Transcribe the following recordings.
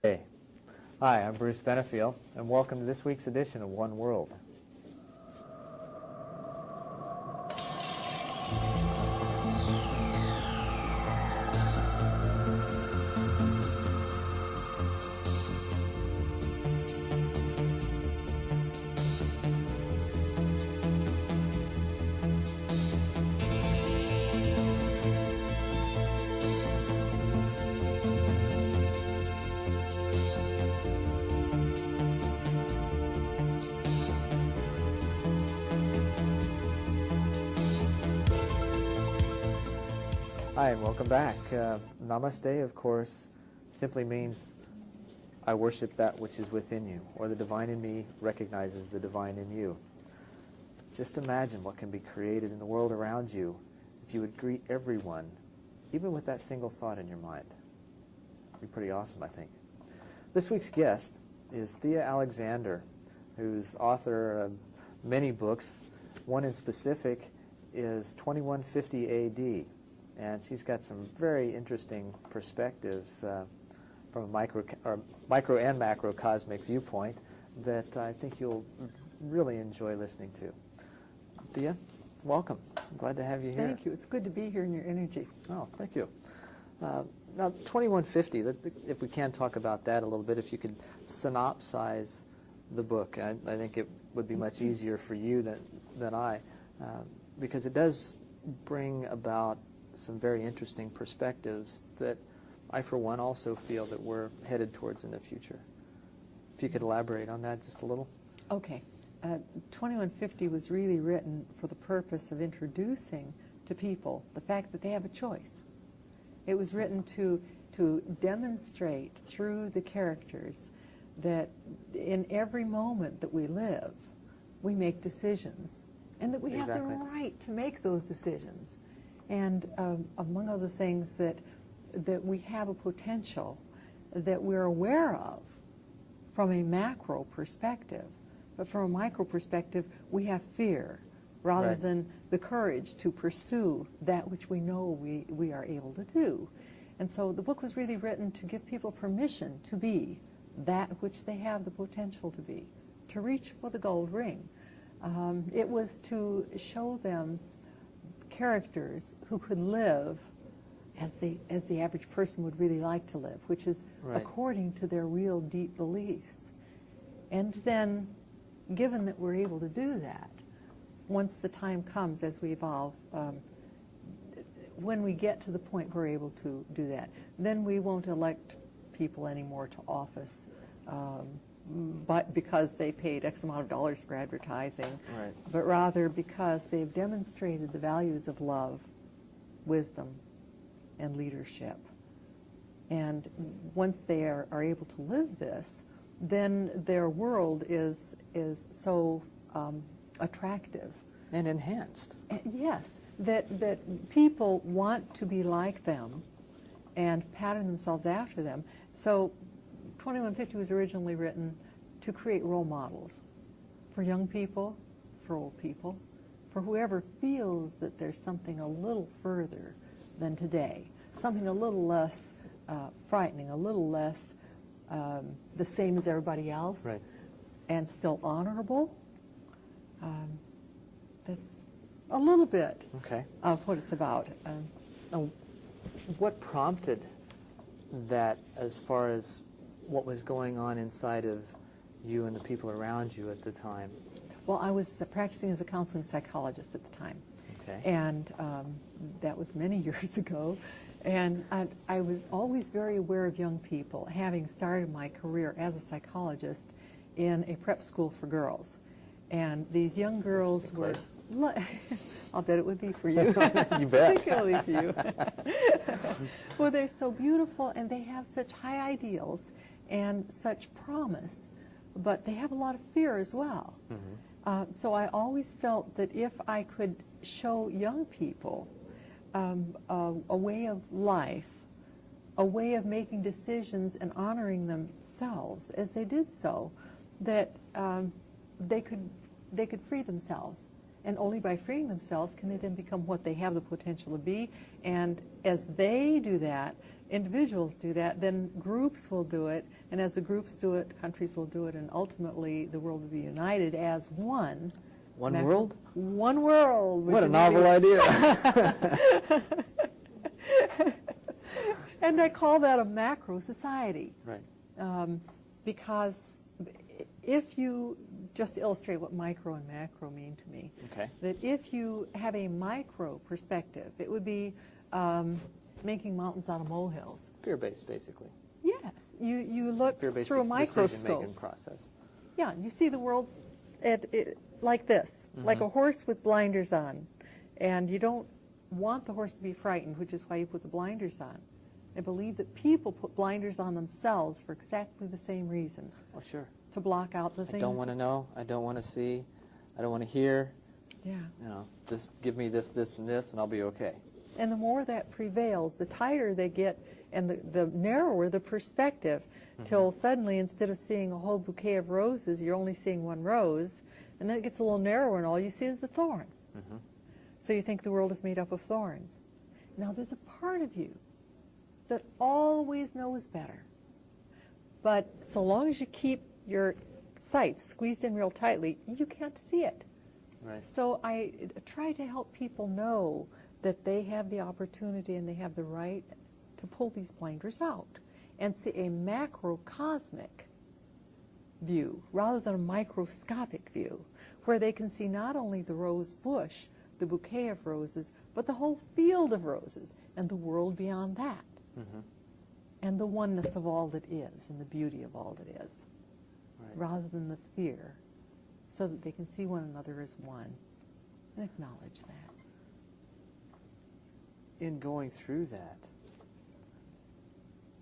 Hey. Hi, I'm Bruce Benefiel, and welcome to this week's edition of One World. Hi, and welcome back. Namaste, of course, simply means I worship that which is within you, or the divine in me recognizes the divine in you. Just imagine what can be created in the world around you if you would greet everyone, even with that single thought in your mind. It'd be pretty awesome, I think. This week's guest is Thea Alexander, who's author of many books. One in specific is 2150 AD. And she's got some very interesting perspectives from a micro and macro cosmic viewpoint that I think you'll really enjoy listening to. Thea, welcome. I'm glad to have you here. Thank you. It's good to be here in your energy. Oh, thank you. Now, 2150, if we can talk about that a little bit, if you could synopsize the book, I think it would be much easier for you than I, because it does bring about some very interesting perspectives that I, for one, also feel that we're headed towards in the future. If you could elaborate on that just a little. Okay. 2150 was really written for the purpose of introducing to people the fact that they have a choice. It was written to demonstrate through the characters that in every moment that we live, we make decisions, and that we have the right to make those decisions. And among other things, that we have a potential that we're aware of from a macro perspective. But from a micro perspective, we have fear rather than the courage to pursue that which we know we are able to do. And so the book was really written to give people permission to be that which they have the potential to be, to reach for the gold ring. It was to show them characters who could live as the average person would really like to live, which is according to their real deep beliefs. And then, given that we're able to do that, once the time comes as we evolve, when we get to the point we're able to do that, then we won't elect people anymore to office but because they paid X amount of dollars for advertising, but rather because they've demonstrated the values of love, wisdom, and leadership. And once they are able to live this, then their world is so attractive. And enhanced. Yes, that people want to be like them and pattern themselves after them. So 2150 was originally written to create role models for young people, for old people, for whoever feels that there's something a little further than today, something a little less frightening, a little less the same as everybody else, and still honorable. That's a little bit of what it's about. What prompted that, as far as what was going on inside of you and the people around you at the time? Well, I was practicing as a counseling psychologist at the time. And that was many years ago. And I was always very aware of young people, having started my career as a psychologist in a prep school for girls. And these young girls were... I'll bet it would be for you. You bet. Particularly for you. Well, they're so beautiful, and they have such high ideals and such promise, but they have a lot of fear as well. So I always felt that if I could show young people a way of life, a way of making decisions and honoring themselves as they did so, that they could free themselves And only by freeing themselves can they then become what they have the potential to be. And as they do that, individuals do that, then groups will do it. And as the groups do it, countries will do it. And ultimately, the world will be united as one. One world? One world. What a novel idea. And I call that a macro society. Right. Because if you, just to illustrate what micro and macro mean to me, Okay. that if you have a micro perspective, it would be making mountains out of molehills. Fear-based, basically. Yes, you look Fear-based through a microscope. decision-making process. Yeah, you see the world like this, like a horse with blinders on. And you don't want the horse to be frightened, which is why you put the blinders on. I believe that people put blinders on themselves for exactly the same reason. Oh, sure. To block out the things. I don't want to know. I don't want to see. I don't want to hear. Yeah. You know, just give me this, this, and this, and I'll be okay. And the more that prevails, the tighter they get, and the narrower the perspective, till suddenly, instead of seeing a whole bouquet of roses, you're only seeing one rose, and then it gets a little narrower, and all you see is the thorn. So you think the world is made up of thorns. Now, there's a part of you that always knows better. But so long as you keep your sight squeezed in real tightly, you can't see it. Right. So I try to help people know that they have the opportunity and they have the right to pull these blinders out and see a macrocosmic view rather than a microscopic view, where they can see not only the rose bush, the bouquet of roses, but the whole field of roses and the world beyond that. And the oneness of all that is and the beauty of all that is, rather than the fear, so that they can see one another as one and acknowledge that. In going through that,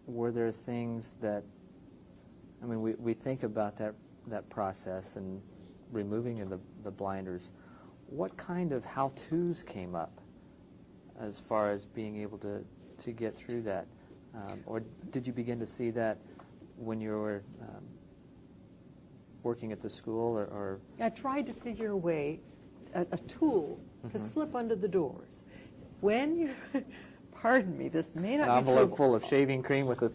were there things that, I mean, we think about that process and removing the blinders. What kind of how-tos came up as far as being able to get through that? Or did you begin to see that when you were working at the school? Or I tried to figure a way, a tool to slip under the doors. When you, pardon me, this may not an be true. envelope full of shaving cream with a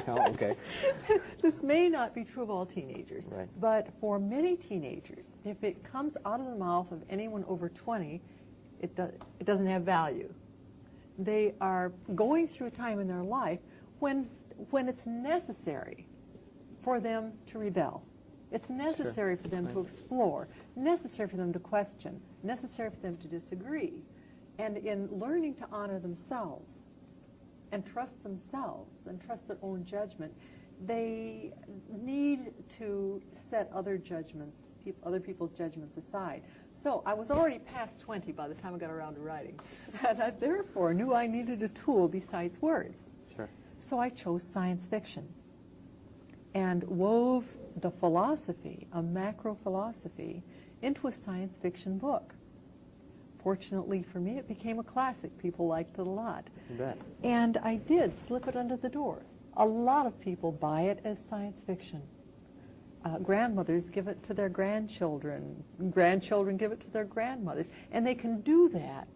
oh, okay. This may not be true of all teenagers, Right. but for many teenagers, if it comes out of the mouth of anyone over 20, it doesn't have value. They are going through a time in their life when it's necessary for them to rebel. It's necessary for them to explore, necessary for them to question, necessary for them to disagree. And in learning to honor themselves and trust their own judgment, they need to set other judgments, other people's judgments aside. So I was already past 20 by the time I got around to writing. And I therefore knew I needed a tool besides words. Sure. So I chose science fiction and wove the philosophy, a macro philosophy, into a science fiction book. Fortunately for me, it became a classic. People liked it a lot. You bet. And I did slip it under the door. A lot of people buy it as science fiction. Grandmothers give it to their grandchildren. Grandchildren give it to their grandmothers. And they can do that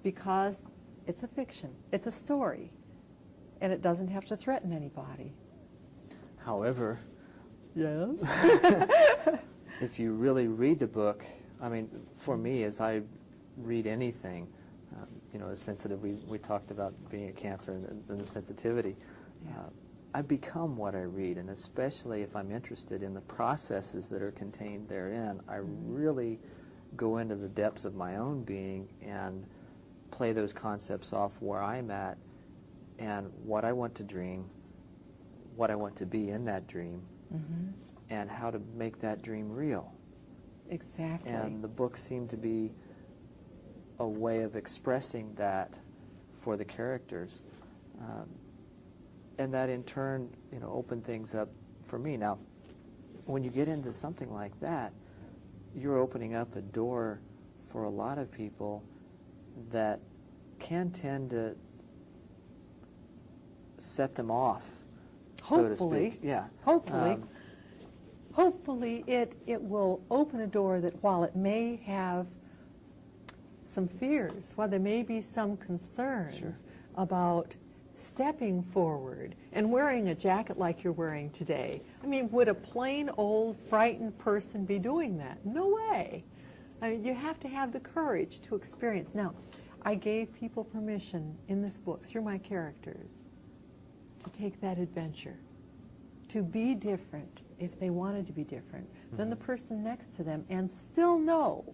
because it's a fiction. It's a story. And it doesn't have to threaten anybody. However, yes. if you really read the book, I mean, for me, as I read anything, you know, as sensitive, we talked about being a Cancer and the sensitivity. Yes. I become what I read, and especially if I'm interested in the processes that are contained therein, I really go into the depths of my own being and play those concepts off where I'm at and what I want to dream, what I want to be in that dream, and how to make that dream real. Exactly. And the book seemed to be a way of expressing that for the characters. And that in turn, you know, opened things up for me. Now, when you get into something like that, you're opening up a door for a lot of people that can tend to set them off, so to Hopefully. speak. Yeah. Hopefully. hopefully it will open a door that while it may have some fears, while there may be some concerns Sure. about stepping forward and wearing a jacket like you're wearing today. I mean, would a plain old frightened person be doing that? No way. I mean, you have to have the courage to experience. Now, I gave people permission in this book, through my characters, to take that adventure, to be different if they wanted to be different than the person next to them, and still know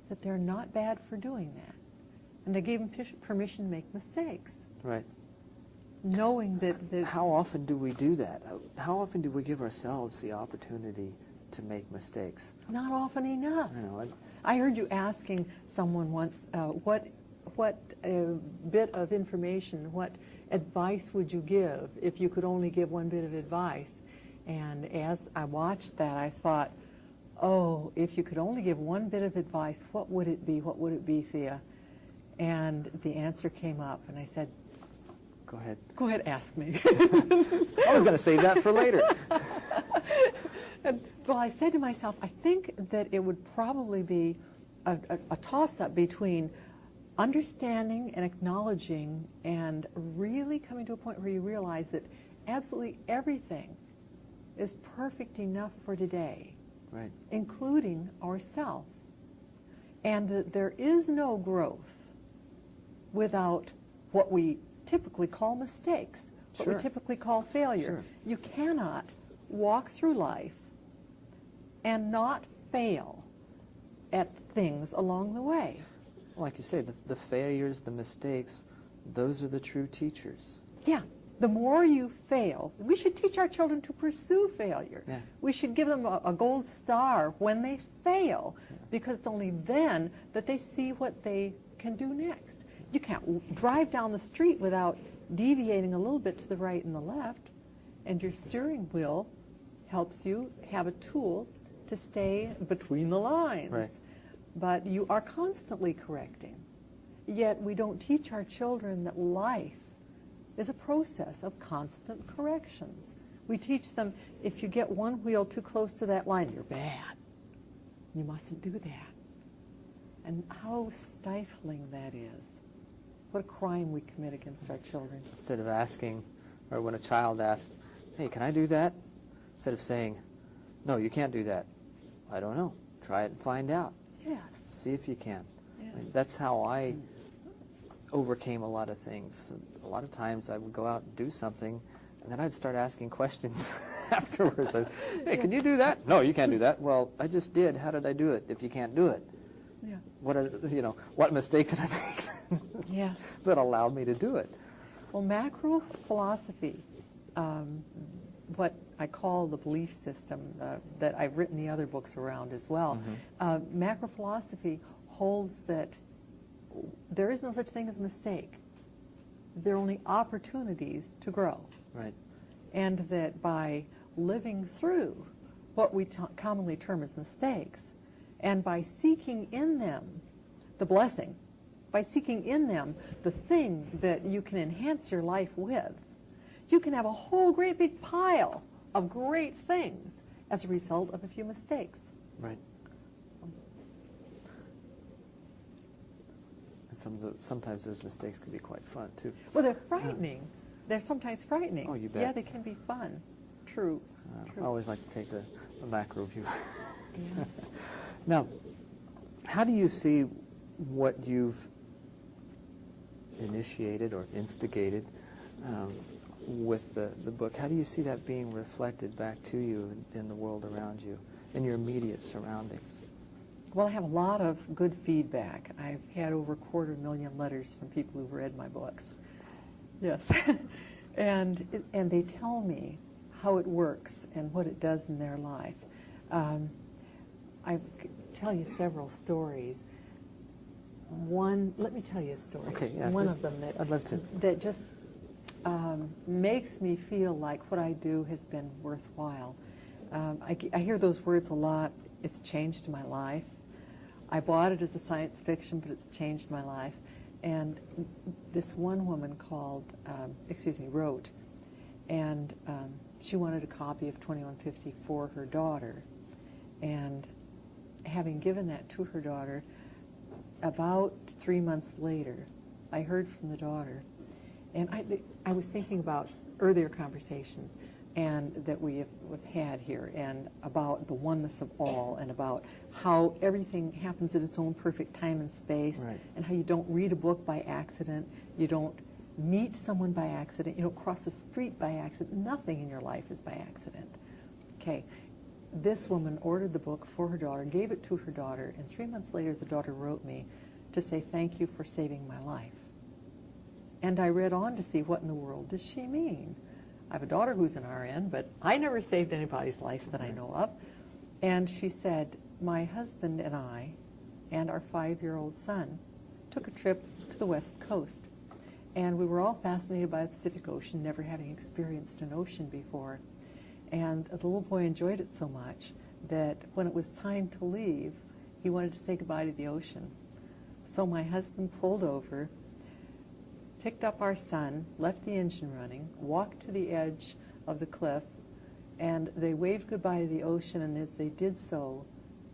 that they're not bad for doing that. And I gave them permission to make mistakes. Right. Knowing that How often do we do that? How often do we give ourselves the opportunity to make mistakes? not often enough. You know, I heard you asking someone once, what bit of information, what advice would you give if you could only give one bit of advice? And as I watched that, I thought, oh, if you could only give one bit of advice, what would it be? What would it be, Thea? And the answer came up, and I said, Go ahead. go ahead, ask me. I was going to save that for later. Well, I said to myself, I think that it would probably be a toss-up between understanding and acknowledging and really coming to a point where you realize that absolutely everything is perfect enough for today, Right. including ourselves, and that there is no growth without what we typically call mistakes, what we Sure. typically call failure. Sure. You cannot walk through life and not fail at things along the way. Like you say, the failures, the mistakes, those are the true teachers. Yeah, the more you fail, we should teach our children to pursue failure. Yeah. We should give them a gold star when they fail, because it's only then that they see what they can do next. You can't drive down the street without deviating a little bit to the right and the left, and your steering wheel helps you have a tool to stay between the lines. Right. But you are constantly correcting. Yet we don't teach our children that life is a process of constant corrections. We teach them, if you get one wheel too close to that line, you're bad. You mustn't do that. And how stifling that is. What a crime we commit against our children. Instead of asking, or when a child asks, hey, can I do that? Instead of saying, no, you can't do that. I don't know. Try it and find out. Yes. See if you can. I mean, Yes. that's how I overcame a lot of things. A lot of times I would go out and do something, and then I'd start asking questions afterwards. Hey, can you do that? No, you can't do that. Well, I just did. How did I do it if you can't do it? Yeah. What mistake did I make Yes. that allowed me to do it? Well, macro philosophy, what I call the belief system that I've written the other books around as well, macro philosophy holds that there is no such thing as a mistake. There are only opportunities to grow. Right. And that by living through what we commonly term as mistakes, and by seeking in them the blessing, by seeking in them the thing that you can enhance your life with, you can have a whole great big pile of great things as a result of a few mistakes. Right. And sometimes those mistakes can be quite fun, too. Well, they're frightening. They're sometimes frightening. Oh, you bet. Yeah, they can be fun. True. I always like to take the macro view. Yeah. Now, how do you see what you've initiated or instigated with the book? How do you see that being reflected back to you in the world around you, in your immediate surroundings? Well, I have a lot of good feedback. I've had over 250,000 letters from people who've read my books. Yes. and they tell me how it works and what it does in their life. I could tell you several stories. Let me tell you a story. Okay, yeah, One of them I'd love to. that just makes me feel like what I do has been worthwhile. I hear those words a lot. It's changed my life. I bought it as a science fiction, but it's changed my life. And this one woman wrote, and she wanted a copy of 2150 for her daughter. And having given that to her daughter, about 3 months later, I heard from the daughter. And I was thinking about earlier conversations and that we've had here, and about the oneness of all, and about how everything happens at its own perfect time and space, Right. and how you don't read a book by accident, you don't meet someone by accident, you don't cross the street by accident. Nothing in your life is by accident. Okay, this woman ordered the book for her daughter, gave it to her daughter, and 3 months later the daughter wrote me to say thank you for saving my life. And I read on to see what in the world does she mean. I have a daughter who's an RN, but I never saved anybody's life that I know of. And she said, my husband and I and our 5-year-old son took a trip to the West Coast. And we were all fascinated by the Pacific Ocean, never having experienced an ocean before. And the little boy enjoyed it so much that when it was time to leave, he wanted to say goodbye to the ocean. So my husband pulled over, picked up our son, left the engine running, walked to the edge of the cliff, and they waved goodbye to the ocean, and as they did so,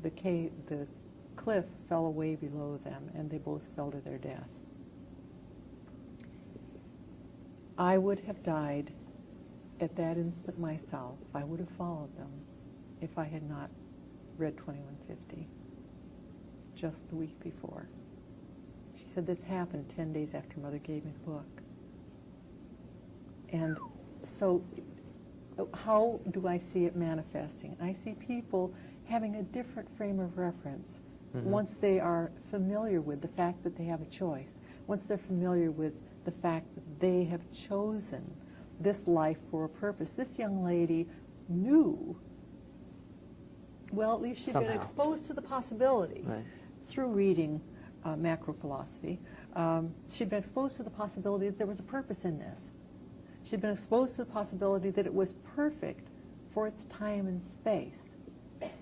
the cliff fell away below them, and they both fell to their death. I would have died at that instant myself. I would have followed them if I had not read 2150 just the week before. She said this happened 10 days after Mother gave me the book. And so how do I see it manifesting? I see people having a different frame of reference once they are familiar with the fact that they have a choice, once they're familiar with the fact that they have chosen this life for a purpose. This young lady knew, well, at least she'd been exposed to the possibility through reading macro philosophy. She'd been exposed to the possibility that there was a purpose in this. She'd been exposed to the possibility that it was perfect for its time and space.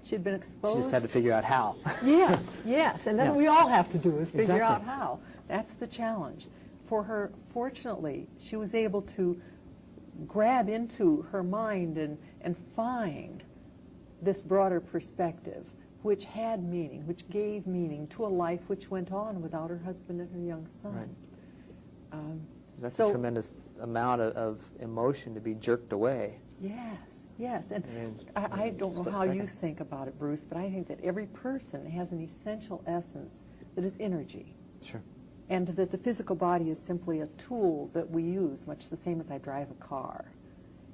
She'd been exposed. She just had to figure out how. Yes, yes, and that's what we all have to do, is figure Exactly. out how. That's the challenge. For her, fortunately, she was able to grab into her mind and find this broader perspective, which had meaning, which gave meaning to a life which went on without her husband and her young son. Right. That's a tremendous amount of emotion to be jerked away. Yes, yes. And I don't know how you think about it, Bruce, but I think that every person has an essential essence that is energy. Sure. And that the physical body is simply a tool that we use, much the same as I drive a car.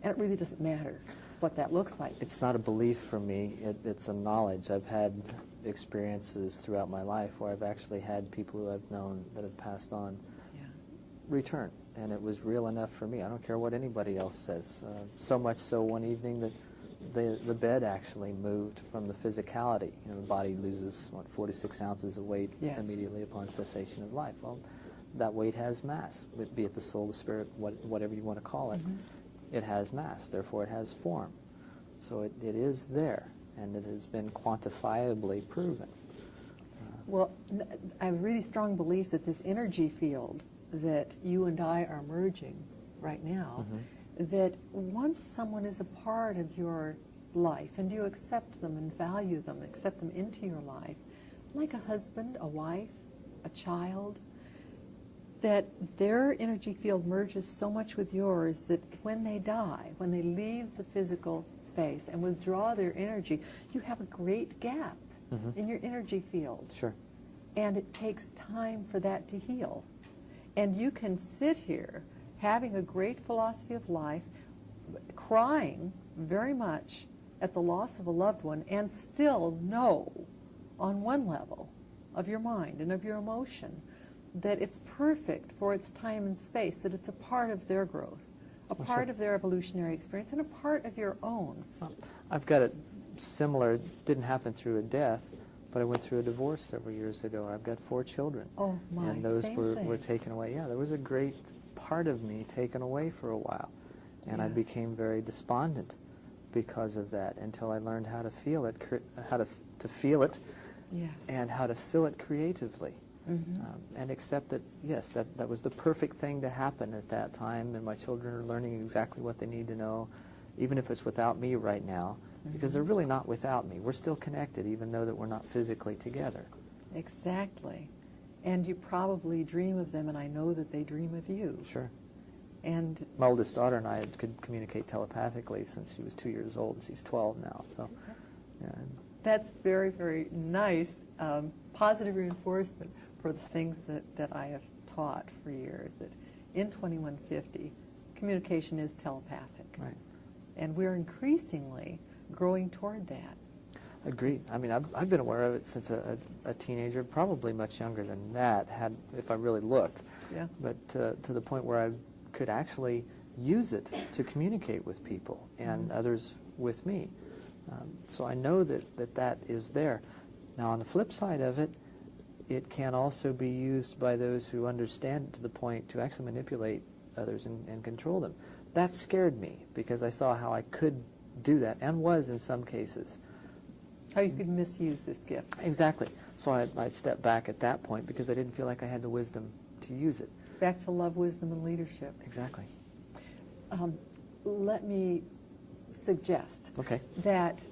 And it really doesn't matter what that looks like. It's not a belief for me, it's a knowledge. I've had experiences throughout my life where I've actually had people who I've known that have passed on return. And it was real enough for me. I don't care what anybody else says. So much so one evening that the bed actually moved from the physicality. You know, the body loses, 46 ounces of weight immediately upon cessation of life. Well, that weight has mass, be it the soul, the spirit, whatever you want to call it. It has mass, therefore it has form. So it is there, and it has been quantifiably proven. Well, I have a really strong belief that this energy field that you and I are merging right now, that once someone is a part of your life and you accept them and value them, accept them into your life, like a husband, a wife, a child, that their energy field merges so much with yours that when they die, when they leave the physical space and withdraw their energy, you have a great gap in your energy field. Sure. And it takes time for that to heal. And you can sit here having a great philosophy of life, crying very much at the loss of a loved one, and still know on one level of your mind and of your emotion that it's perfect for its time and space, that it's a part of their growth, a part of their evolutionary experience, and a part of your own. Well, I've got it similar. It didn't happen through a death, but I went through a divorce several years ago. I've got 4 children. Oh, my, and those same were thing. taken away. Yeah, there was a great part of me taken away for a while. And I became very despondent because of that until I learned how to feel it, to feel it, and how to fill it creatively. And accept that, yes, that was the perfect thing to happen at that time, and my children are learning exactly what they need to know, even if it's without me right now, because they're really not without me. We're still connected, even though that we're not physically together. Exactly. And you probably dream of them, and I know that they dream of you. Sure. And my oldest daughter and I could communicate telepathically since she was 2 years old. She's 12 now, so yeah. That's very, very nice, positive reinforcement for the things that I have taught for years, that in 2150, communication is telepathic. Right. And we're increasingly growing toward that. Agreed. I mean, I've been aware of it since a teenager, probably much younger than that, if I really looked. Yeah. But to the point where I could actually use it to communicate with people and others with me. So I know that is there. Now, on the flip side of it, it can also be used by those who understand it to the point to actually manipulate others and control them. That scared me because I saw how I could do that, and was in some cases. How you could misuse this gift. Exactly. So I stepped back at that point because I didn't feel like I had the wisdom to use it. Back to love, wisdom, and leadership. Exactly. Let me suggest that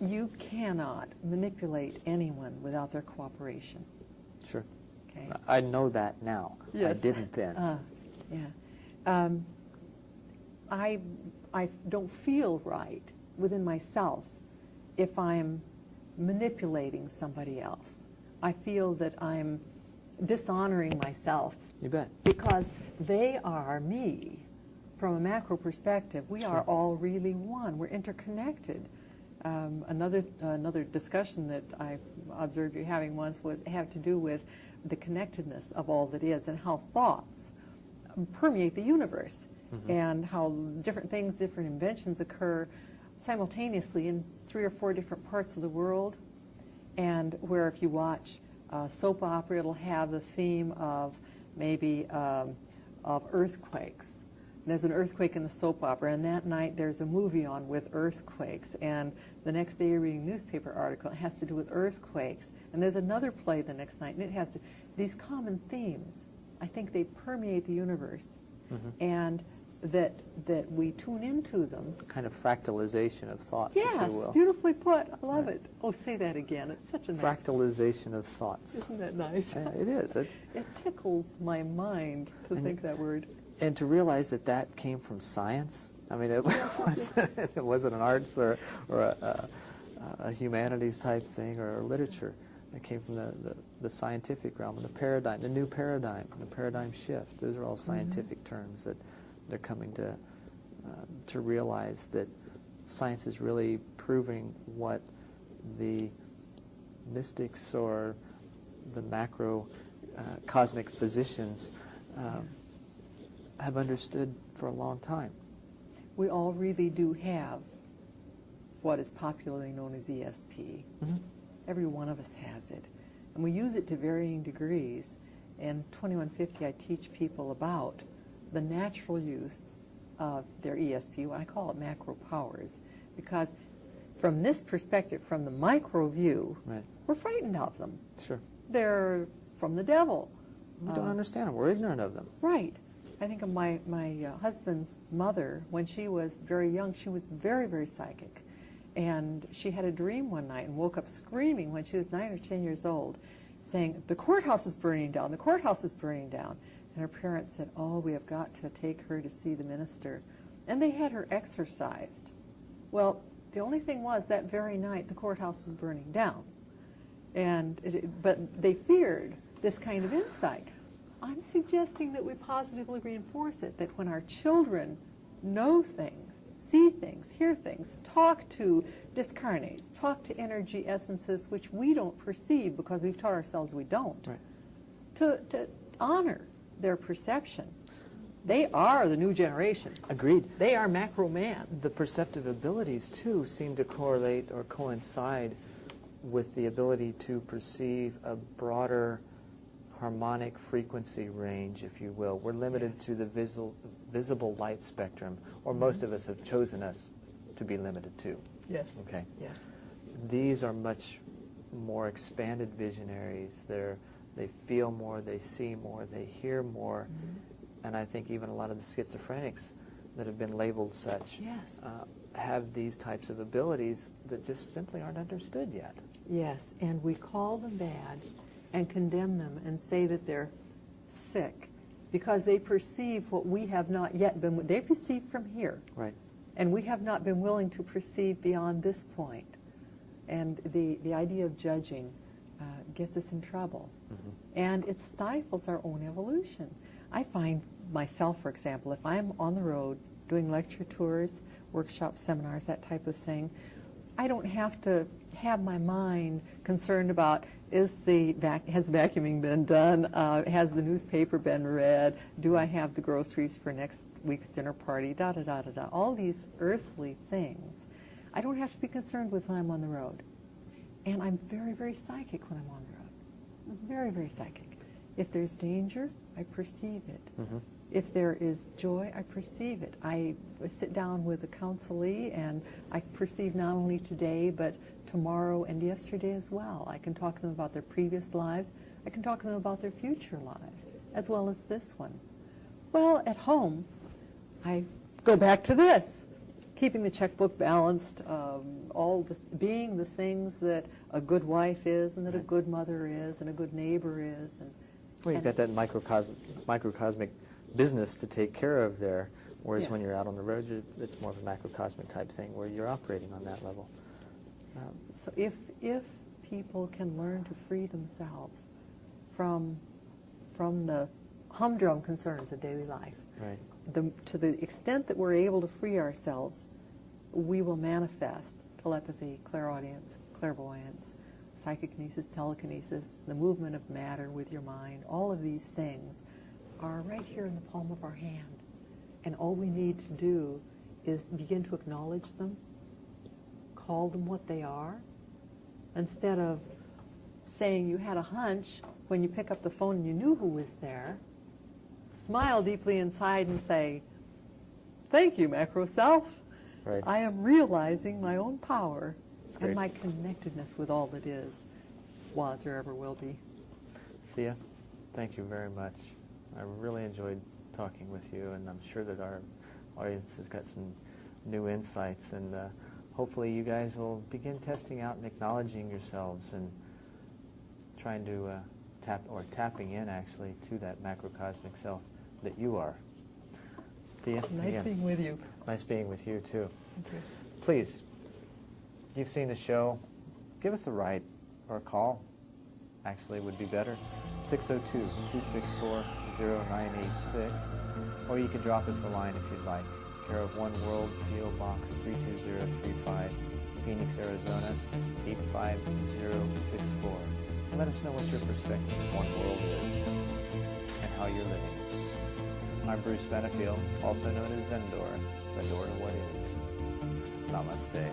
you cannot manipulate anyone without their cooperation. Sure. Okay. I know that now. Yes. I didn't then. Yeah. I don't feel right within myself if I'm manipulating somebody else. I feel that I'm dishonoring myself. You bet. Because they are me. From a macro perspective, we Sure. are all really one. We're interconnected. Another discussion that I observed you having once had to do with the connectedness of all that is and how thoughts permeate the universe, and how different things, different inventions occur simultaneously in 3 or 4 different parts of the world, and where if you watch a soap opera, it'll have the theme of maybe of earthquakes. There's an earthquake in the soap opera, and that night there's a movie on with earthquakes, and the next day you're reading a newspaper article, it has to do with earthquakes, and there's another play the next night, and it has to, these common themes, I think they permeate the universe, and that we tune into them. Kind of fractalization of thoughts, if Yes, you will. beautifully put. I love it. Oh, say that again. It's such a nice. Fractalization of thoughts. Isn't that nice? Yeah, it is. It tickles my mind to think that word. And to realize that came from science. I mean, it wasn't an arts or a humanities type thing or literature. It came from the scientific realm, the paradigm, the new paradigm, the paradigm shift. Those are all scientific terms that they're coming to realize that science is really proving what the mystics or the macro cosmic physicians have understood for a long time. We all really do have what is popularly known as ESP. Every one of us has it. And we use it to varying degrees. In 2150, I teach people about the natural use of their ESP, what I call it macro powers, because from this perspective, from the micro view, we're frightened of them. Sure. They're from the devil. We don't understand them. We're ignorant of them. Right. I think of my husband's mother. When she was very young, she was very, very psychic. And she had a dream one night and woke up screaming when she was 9 or 10 years old, saying, "The courthouse is burning down, the courthouse is burning down." And her parents said, "Oh, we have got to take her to see the minister." And they had her exorcised. Well, the only thing was that very night the courthouse was burning down. But they feared this kind of insight. I'm suggesting that we positively reinforce it, that when our children know things, see things, hear things, talk to discarnates, talk to energy essences which we don't perceive because we've taught ourselves we don't, to honor their perception. They are the new generation. Agreed. They are macro man. The perceptive abilities, too, seem to correlate or coincide with the ability to perceive a broader harmonic frequency range, if you will. We're limited to the visible light spectrum, or most of us have chosen us to be limited to. Yes. Okay. Yes. These are much more expanded visionaries. They feel more, they see more, they hear more, and I think even a lot of the schizophrenics that have been labeled such Yes. have these types of abilities that just simply aren't understood yet. Yes, and we call them bad and condemn them and say that they're sick because they perceive what we have not yet been, they perceive from here. Right. And we have not been willing to perceive beyond this point. And the idea of judging gets us in trouble. Mm-hmm. And it stifles our own evolution. I find myself, for example, if I'm on the road doing lecture tours, workshops, seminars, that type of thing, I don't have to have my mind concerned about has vacuuming been done, has the newspaper been read, do I have the groceries for next week's dinner party, da-da-da-da-da, all these earthly things. I don't have to be concerned with when I'm on the road. And I'm very, very psychic when I'm on the road. I'm very, very psychic. If there's danger, I perceive it. Mm-hmm. If there is joy, I perceive it. I sit down with a counselee and I perceive not only today, but tomorrow and yesterday as well. I can talk to them about their previous lives. I can talk to them about their future lives, as well as this one. Well, at home, I go back to this. Keeping the checkbook balanced, being the things that a good wife is and that a good mother is and a good neighbor is. Well, you've got that microcosmic business to take care of there, whereas Yes. when you're out on the road, it's more of a macrocosmic type thing where you're operating on that level. So if people can learn to free themselves from the humdrum concerns of daily life, Right. to the extent that we're able to free ourselves, we will manifest telepathy, clairaudience, clairvoyance, psychokinesis, telekinesis, the movement of matter with your mind. All of these things are right here in the palm of our hand. And all we need to do is begin to acknowledge them, call them what they are, instead of saying you had a hunch when you pick up the phone and you knew who was there. Smile deeply inside and say, "Thank you, macro self. Right. I am realizing my own power Great. and my connectedness with all that is, was, or ever will be." Thea, thank you very much. I really enjoyed talking with you, and I'm sure that our audience has got some new insights, and hopefully you guys will begin testing out and acknowledging yourselves and trying to tapping in actually to that macrocosmic self that you are. Thea, Nice again, being with you. nice being with you too. Thank you. Please, you've seen the show, give us a write or a call. Actually, would be better. 602-264-0986. Or you can drop us a line if you'd like. Care of One World, P.O. Box 32035, Phoenix, Arizona 85064. And let us know what your perspective of One World is and how you're living it. I'm Bruce Benefield, also known as Zendor, the door to what is. Namaste.